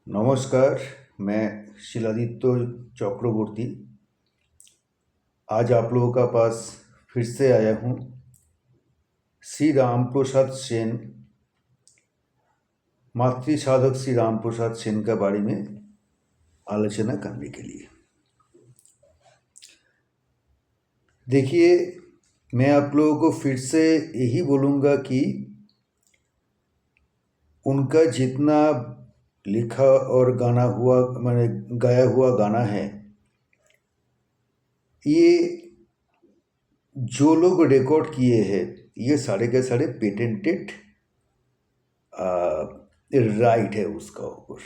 नमस्कार। मैं शिलादित्य चक्रवर्ती आज आप लोगों का पास फिर से आया हूँ। श्री राम प्रसाद सेन, मातृ साधक श्री राम प्रसाद सेन के बारे में आलोचना करने के लिए। देखिए, मैं आप लोगों को फिर से यही बोलूँगा कि उनका जितना लिखा और गाना हुआ मैंने गाया हुआ गाना है, ये जो लोग रिकॉर्ड किए हैं ये सारे के सारे पेटेंटेड राइट है उसका ऊपर,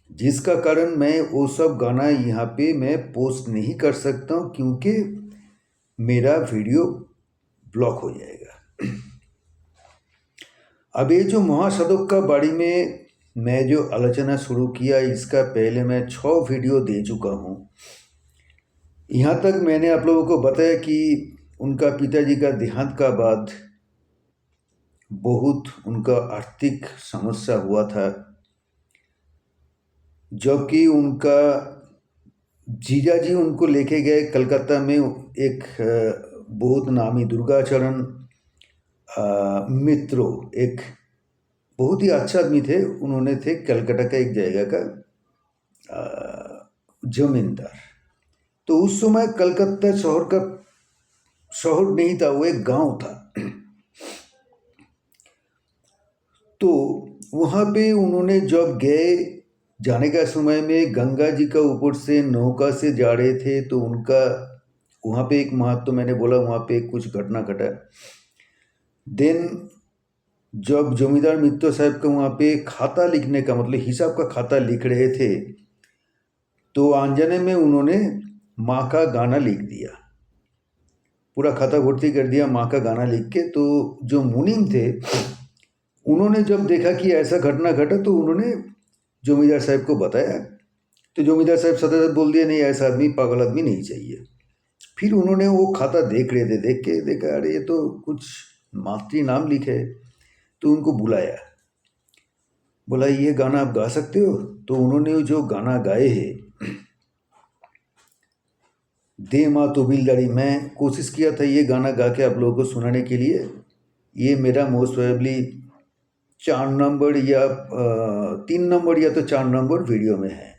जिसका कारण मैं वो सब गाना यहाँ पे मैं पोस्ट नहीं कर सकता हूँ क्योंकि मेरा वीडियो ब्लॉक हो जाएगा। अब ये जो महासाधक का बारे में मैं जो आलोचना शुरू किया, इसका पहले मैं 6 वीडियो दे चुका हूँ। यहाँ तक मैंने आप लोगों को बताया कि उनका पिताजी का देहांत का बाद बहुत उनका आर्थिक समस्या हुआ था, जबकि उनका जीजाजी उनको लेके गए कलकत्ता में एक बहुत नामी दुर्गाचरण मित्रो, एक बहुत ही अच्छा आदमी थे। उन्होंने थे कलकत्ता का एक जगह का जमींदार। तो उस समय कलकत्ता शहर नहीं था, वो एक गांव था। तो वहाँ पे उन्होंने जब गए, जाने का समय में गंगा जी का ऊपर से नौका से जा रहे थे, तो उनका वहाँ पे एक महत्व मैंने बोला, वहाँ पे कुछ घटना घटा। देन जब जमींदार मित्तल साहब का वहाँ पे खाता लिखने का मतलब हिसाब का खाता लिख रहे थे, तो अनजाने में उन्होंने माँ का गाना लिख दिया, पूरा खाता भर्ती कर दिया माँ का गाना लिख के। तो जो मुनीम थे उन्होंने जब देखा कि ऐसा घटना घटा, तो उन्होंने जमींदार साहब को बताया। तो जमींदार साहब सतत बोल दिया, नहीं ऐसा आदमी, पागल आदमी नहीं चाहिए। फिर उन्होंने वो खाता देख रहे थे, देख के देखा अरे ये तो कुछ मातृ नाम लिखे। तो उनको बुलाया, बोला ये गाना आप गा सकते हो? तो उन्होंने जो गाना गाए हैं, दे माँ तो बिलदारी, मैं कोशिश किया था ये गाना गा के आप लोगों को सुनाने के लिए। ये मेरा मोस्ट प्रोबेबली 4 नंबर या 3 नंबर या तो 4 नंबर वीडियो में है।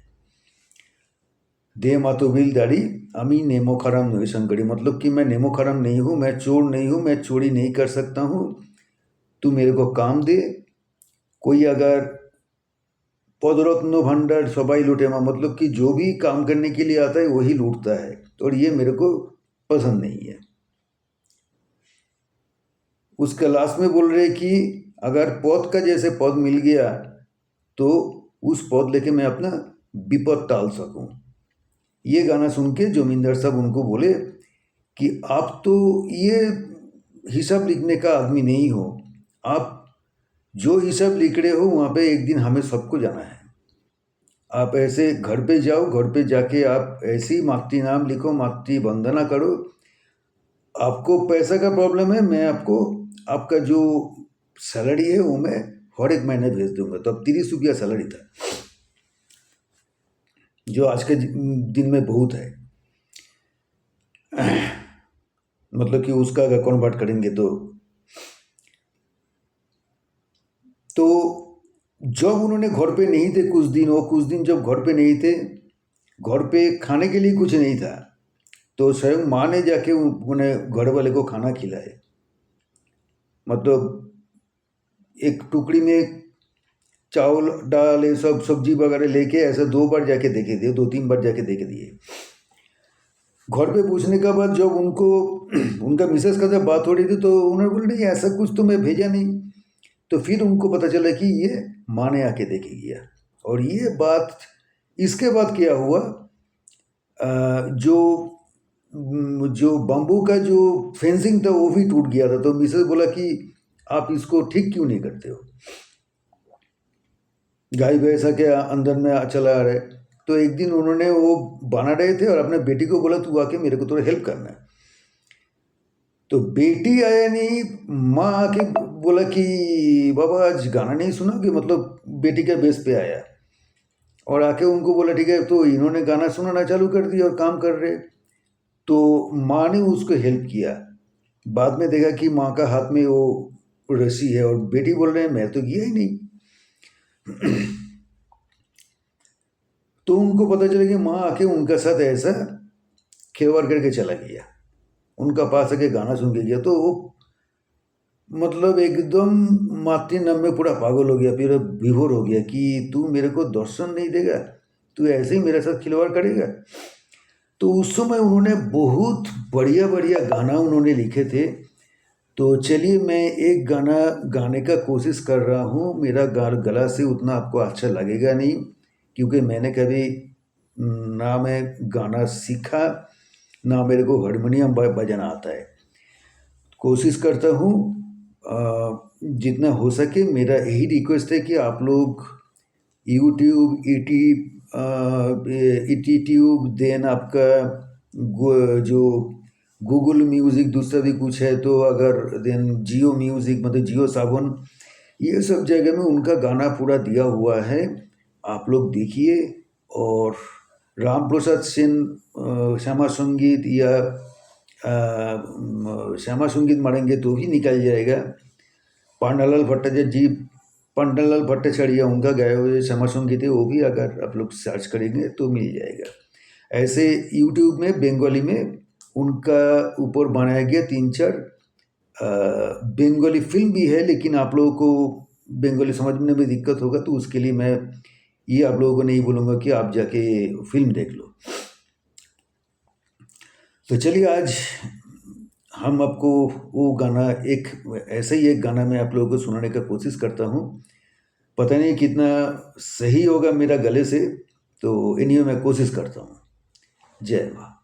दे मातोबिल दाढ़ी अमी नेमो खराम नहीं शंकरी, मतलब कि मैं नेमो खराम नहीं हूँ, मैं चोर नहीं हूँ, मैं चोरी नहीं कर सकता हूँ, तू मेरे को काम दे। कोई अगर पदरत्न भंडार सबाई लूटे माँ, मतलब कि जो भी काम करने के लिए आता है वही लूटता है, और ये मेरे को पसंद नहीं है। उसके लास्ट में बोल रहे कि अगर पद का जैसे पद मिल गया तो उस पद लेके मैं अपना विपद टाल सकूं। ये गाना सुन के जमींदार साहब उनको बोले कि आप तो ये हिसाब लिखने का आदमी नहीं हो, आप जो हिसाब लिख रहे हो वहाँ पे एक दिन हमें सबको जाना है। आप ऐसे घर पे जाओ, घर पे जाके आप ऐसे ही मातृ नाम लिखो, मातृ वंदना करो। आपको पैसा का प्रॉब्लम है, मैं आपको आपका जो सैलरी है वो मैं हर एक महीने भेज दूंगा। तो अब 30 रुपया सैलरी था, जो आज के दिन में बहुत है। मतलब कि उसका अगर कन्वर्ट करेंगे तो जब उन्होंने घर पे नहीं थे कुछ दिन, वो कुछ दिन जब घर पे नहीं थे, घर पे खाने के लिए कुछ नहीं था, तो स्वयं माँ ने जाके उन्हें घर वाले को खाना खिलाए। मतलब एक टुकड़ी में चावल दाल ये सब सब्जी वगैरह लेके ऐसा 2 बार जाके देखे दिए, 2-3 बार जाके देखे दिए। घर पे पूछने के बाद जब उनको उनका मिसेस का जब बात हो रही थी, तो उन्होंने बोला नहीं ऐसा कुछ तो मैं भेजा नहीं। तो फिर उनको पता चला कि ये माँ ने आके देखे गया। और ये बात इसके बाद क्या हुआ, जो जो बम्बू का जो फेंसिंग था वो भी टूट गया था। तो मिसेस बोला कि आप इसको ठीक क्यों नहीं करते हो, गाय भैंसा के अंदर में चला आ रहा है। तो एक दिन उन्होंने वो बना रहे थे और अपने बेटी को बोला तू आके मेरे को थोड़ा हेल्प करना है। तो बेटी आया नहीं, माँ आके बोला कि बाबा आज गाना नहीं सुना कि, मतलब बेटी का बेस पे आया। और आके उनको बोला ठीक है, तो इन्होंने गाना सुनाना चालू कर दिया और काम कर रहे। तो माँ ने उसको हेल्प किया। बाद में देखा कि माँ का हाथ में वो रस्सी है और बेटी बोल रहे हैं मैं तो किया ही नहीं। तो उनको पता चला कि माँ आके उनका साथ ऐसा खेवर करके चला गया, उनका पास आके गाना सुन के गया। तो वो मतलब एकदम मातृ नाम में पूरा पागल हो गया, फिर विभोर हो गया कि तू मेरे को दर्शन नहीं देगा, तू ऐसे ही मेरे साथ खिलवाड़ करेगा। तो उस समय उन्होंने बहुत बढ़िया बढ़िया गाना उन्होंने लिखे थे। तो चलिए मैं एक गाना गाने का कोशिश कर रहा हूँ। मेरा गला से उतना आपको अच्छा लगेगा नहीं, क्योंकि मैंने कभी ना मैं गाना सीखा, ना मेरे को हारमोनियम बजाना आता है। कोशिश करता हूँ जितना हो सके। मेरा यही रिक्वेस्ट है कि आप लोग यूट्यूब, ईटी ट्यूब, देन आपका जो गूगल म्यूज़िक, दूसरा भी कुछ है तो अगर देन जियो म्यूज़िक मतलब जियो सावन, ये सब जगह में उनका गाना पूरा दिया हुआ है, आप लोग देखिए। और राम प्रसाद सेन श्यामा संगीत या श्यामा संगीत मारेंगे तो भी निकल जाएगा। पांडालाल भट्टाचार्य जी, पांडालाल भट्टाचार्य उनका गाया हुए श्यामा संगीत है, वो भी अगर आप लोग सर्च करेंगे तो मिल जाएगा। ऐसे यूट्यूब में बंगाली में उनका ऊपर बनाया गया 3-4 बंगाली फिल्म भी है, लेकिन आप लोगों को बंगाली समझने में दिक्कत होगा तो उसके लिए मैं ये आप लोगों को नहीं बोलूँगा कि आप जाके फिल्म देख लो। तो चलिए आज हम आपको वो गाना, एक ऐसा ही एक गाना मैं आप लोगों को सुनाने का कोशिश करता हूँ। पता नहीं कितना सही होगा मेरा गले से, तो इन्हीं मैं कोशिश करता हूँ। जय माँ।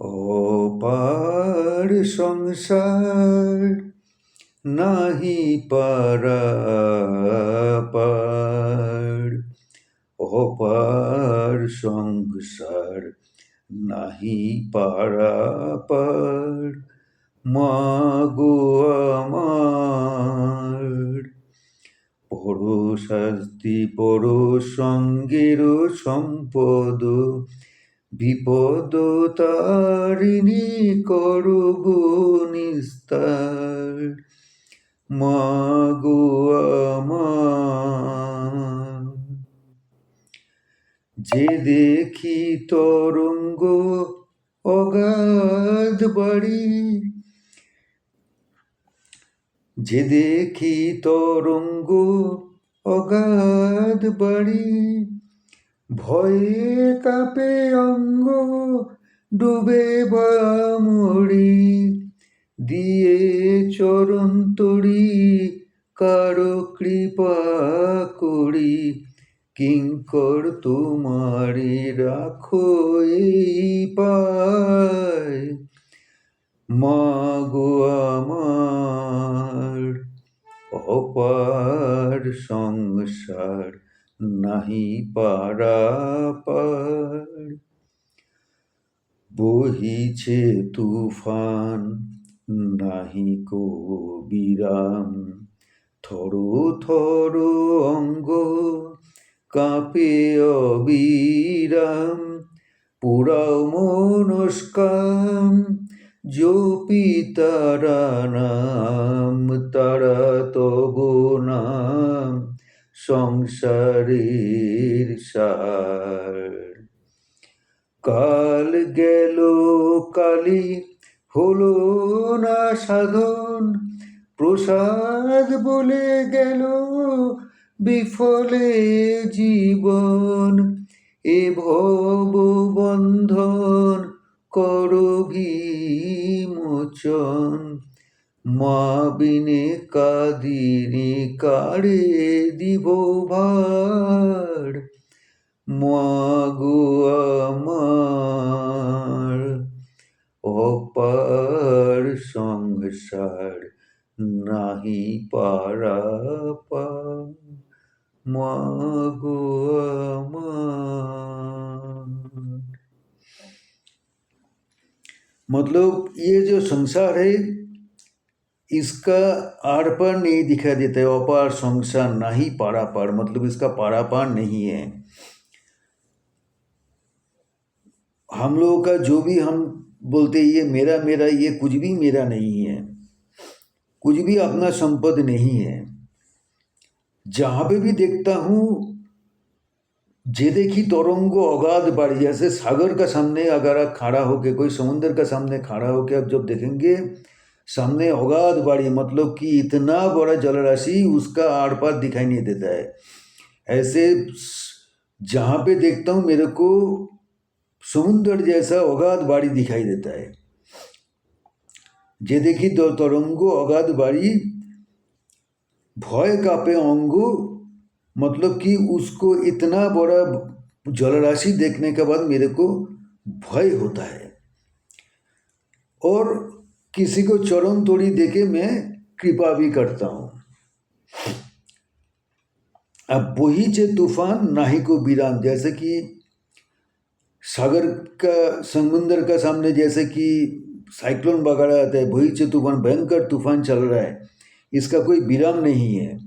ओ पार संसार नाही पारा पार, ओ पार संसार নাহি পারাপার, মাগো আমার পরো শাস্তি পরো সঙ্গের সম্পদ, বিপদ তারিণী করো গো নিস্তার, মাগো আমার। যে দেখি তরঙ্গ অগাধ বাড়ি, যে দেখি তরঙ্গ অগাধ বাড়ি, ভয়ে কাঁপে অঙ্গ ডুবে বা মরি, দিয়ে চরণ তরি কারো কৃপা করি, কিঙ্কর তোমারি রাখো এই পায়, মাগো আমার অপার সংসার নাহি পারাপার। বহিছে তুফান নাহি কো বিরাম, থরো থরো অঙ্গ কাঁপে অবিরাম, পুরাও মনস্কাম জপি তারা নাম, তারা তব নাম সংসারের সার। কাল গেল কালি হলো না সাধন, প্রসাদ বলে গেল বিফলে জীবন, এ ভব বন্ধন করো বিমোচন, মা বিনে কাদিনী কারে দিব ভার, মাগো আমার অপার সংসার নাহি পারাপার, মাগো আমার। मतलब ये जो संसार है इसका आर पार नहीं दिखाई देता है, अपार संसार नहीं पारापार, मतलब इसका पारापार नहीं है। हम लोगों का जो भी हम बोलते ये मेरा मेरा, ये कुछ भी मेरा नहीं है, कुछ भी अपना संपद नहीं है। जहाँ पे भी देखता हूँ, जे देखी तरंग अगाध बाढ़ी, जैसे सागर का सामने अगर आप खड़ा होके, कोई समुद्र का सामने खड़ा होके आप जब देखेंगे सामने अगाध बाढ़ी, मतलब कि इतना बड़ा जलराशि उसका आर पार दिखाई नहीं देता है। ऐसे जहाँ पे देखता हूँ मेरे को समुद्र जैसा अगाध बाढ़ी दिखाई देता है। जे देखी तरंगो अगाध बाढ़ी, भय कापे अंगो, मतलब कि उसको इतना बड़ा जलराशि देखने के बाद मेरे को भय होता है। और किसी को चरम तोड़ी देके मैं कृपा भी करता हूँ। अब वही चे तूफान नाही को विराम, जैसे कि सागर का समुद्र का सामने जैसे कि साइक्लोन वगैरह आता है, वही चे तूफान, भयंकर तूफान चल रहा है, इसका कोई विराम नहीं है।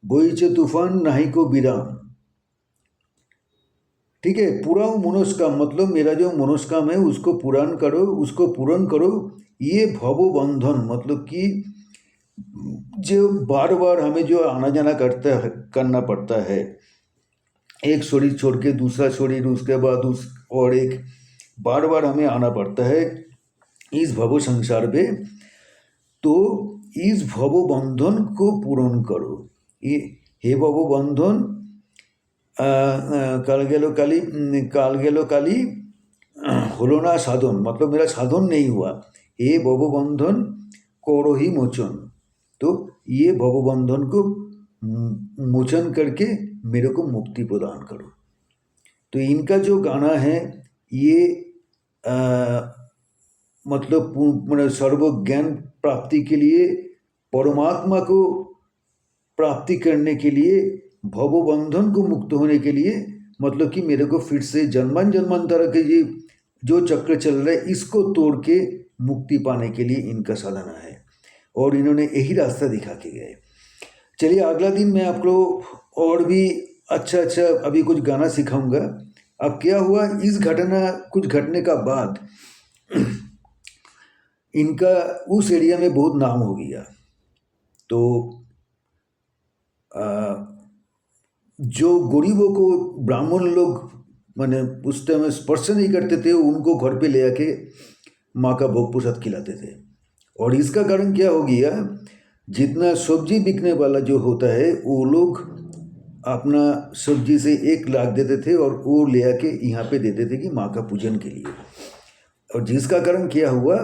वही चे तूफान नाही को विराम, ठीक है। पूरा मनोस्काम, मतलब मेरा जो मनोस्काम है उसको पूर्ण करो, उसको पूर्ण करो। ये भवो बंधन, मतलब कि जो बार बार हमें जो आना जाना करना पड़ता है, एक शरीर छोड़ के दूसरा शरीर, उसके बाद और एक बार बार हमें आना पड़ता है इस भव संसार पे। तो इस भव बंधन को पूर्ण करो। ये हे भव बंधन, काल गेलो काली हलो ना साधन, मतलब मेरा साधन नहीं हुआ। ये भवबंधन करो ही मोचन, तो ये भवबंधन को मोचन करके मेरे को मुक्ति प्रदान करो। तो इनका जो गाना है ये मतलब सर्व ज्ञान प्राप्ति के लिए, परमात्मा को प्राप्ति करने के लिए, भवबंधन को मुक्त होने के लिए, मतलब कि मेरे को फिर से जन्मांतर के ये जो चक्र चल रहा है इसको तोड़ के मुक्ति पाने के लिए इनका साधना है, और इन्होंने यही रास्ता दिखा के गए। चलिए अगला दिन मैं आपको और भी अच्छा अभी कुछ गाना सिखाऊंगा। अब क्या हुआ, इस कुछ घटने का बाद इनका उस एरिया में बहुत नाम हो गया। तो जो गरीबों को ब्राह्मण लोग मैंने उस टाइम स्पर्श नहीं करते थे, उनको घर पे ले आके माँ का भोग प्रसाद खिलाते थे। और इसका कारण क्या हो गया, जितना सब्जी बिकने वाला जो होता है वो लोग अपना सब्जी से 1 लाख देते थे और वो ले आके यहाँ पे देते थे कि माँ का पूजन के लिए। और जिसका कारण क्या हुआ,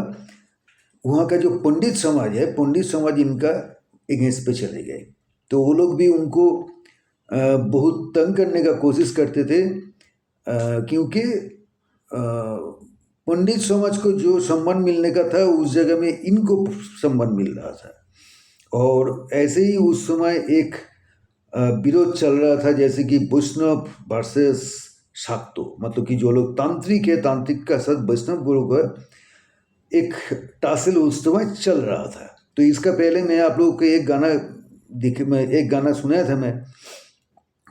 वहाँ का जो पंडित समाज है, पंडित समाज इनका अगेंस्ट पे चले गए। तो वो लोग भी उनको बहुत तंग करने का कोशिश करते थे, क्योंकि पंडित समाज को जो सम्मान मिलने का था उस जगह में इनको सम्मान मिल रहा था। और ऐसे ही उस समय एक विरोध चल रहा था, जैसे कि वैष्णव वर्सेस शाक्तो, मतलब कि जो लोग तांत्रिक है, तांत्रिक का साथ वैष्णव गुरु का एक टासल उस समय चल रहा था। तो इसका पहले मैं आप लोगों को एक गाना सुनाया था मैं,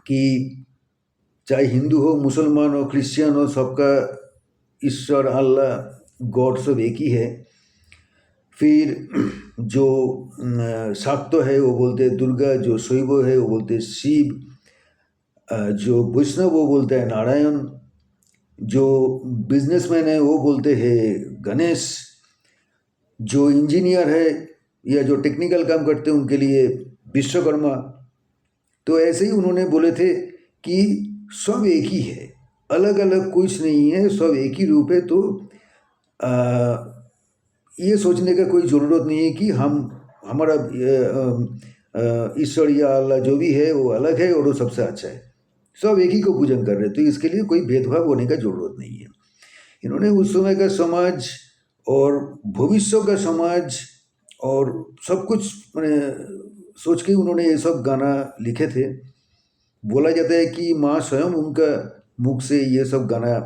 कि चाहे हिंदू हो, मुसलमान हो, क्रिश्चियन हो, सबका ईश्वर अल्लाह गॉड सब एक ही है। फिर जो शाक्त है वो बोलते हैं दुर्गा, जो शैव है वो बोलते हैं शिव, जो वैष्णव वो बोलते हैं नारायण, जो बिजनेसमैन है वो बोलते हैं गणेश, जो इंजीनियर है या जो टेक्निकल काम करते हैं उनके लिए विश्वकर्मा। तो ऐसे ही उन्होंने बोले थे कि सब एक ही है, अलग अलग कुछ नहीं है, सब एक ही रूप है। तो ये सोचने का कोई ज़रूरत नहीं है कि हमारा ईश्वर या अल्लाह जो भी है वो अलग है और वो सबसे अच्छा है, सब एक ही को पूजन कर रहे हैं। तो इसके लिए कोई भेदभाव होने का ज़रूरत नहीं है। इन्होंने उस समय का समाज और भविष्य का समाज और सब कुछ सोच के उन्होंने ये सब गाना लिखे थे। बोला जाता है कि माँ स्वयं उनका मुख से ये सब गाना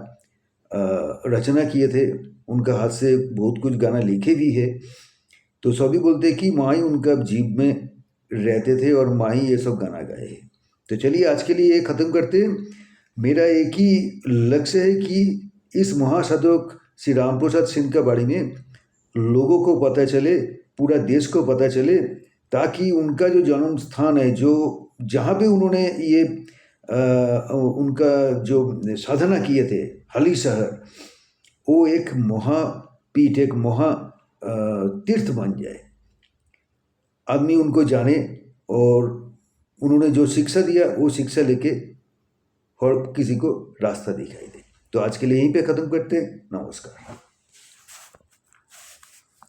रचना किए थे, उनका हाथ से बहुत कुछ गाना लिखे भी है। तो सभी बोलते हैं कि माँ ही उनका जीव में रहते थे और माँ ही ये सब गाना गाए। तो चलिए आज के लिए ये ख़त्म करते हैं। मेरा एक ही लक्ष्य है कि इस महासाधक श्री राम प्रसाद सिंह के बारे में लोगों को पता चले, पूरा देश को पता चले, ताकि उनका जो जन्म स्थान है, जो जहाँ पे उन्होंने ये उनका जो साधना किए थे, हली शहर, वो एक महापीठ, एक महा तीर्थ बन जाए, आदमी उनको जाने और उन्होंने जो शिक्षा दिया वो शिक्षा लेके और किसी को रास्ता दिखाई दे। तो आज के लिए यहीं पे ख़त्म करते हैं। नमस्कार।